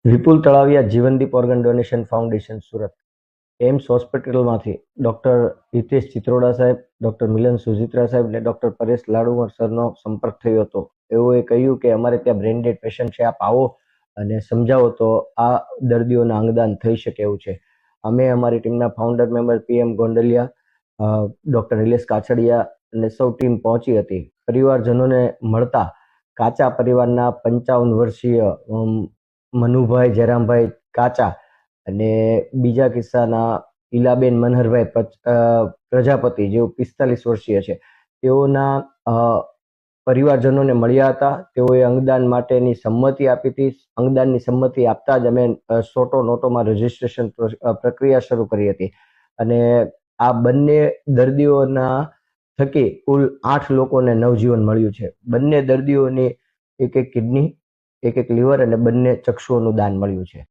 વિપુલ Talaviya Jeevandeep organ donation foundation Surat એમ્સ હોસ્પિટલમાંથી doctor Hitesh Chitroda સાહેબ, ડૉક્ટર મિલન સુજિત્રા સાહેબ અને ડૉક્ટર પરેશ લાડુમર સરનો સંપર્ક થયો હતો. એઓએ કહ્યું કે અમારે ત્યાં બ્રેઇન પેશન્ટ છે, આપ આવો અને સમજાવો તો આ દર્દીઓના અંગદાન થઈ શકે એવું છે. અમે અમારી ટીમના founder member PM Gondaliya, doctor Nilesh Kachhadiya અને સૌ ટીમ પહોંચી હતી. પરિવારજનોને મળતા કાચા પરિવારના 55 વર્ષીય મનુભાઈ જયરામભાઈ કાચા અને બીજા કિસ્સાના ઈલાબેન મનહરભાઈ પ્રજાપતિ જેઓ 45 વર્ષીય છે, તેઓના પરિવારજનોને મળ્યા હતા. તેઓએ અંગદાન માટેની સંમતિ આપી હતી. અંગદાનની સંમતિ આપતા જ અમે સોટો નોટોમાં રજીસ્ટ્રેશન પ્રક્રિયા શરૂ કરી હતી અને આ બંને દર્દીઓના થકી કુલ 8 લોકોને નવજીવન મળ્યું છે. બંને દર્દીઓની એક કિડની, એક લીવર અને બંને ચક્ષુઓનું દાન મળ્યું છે.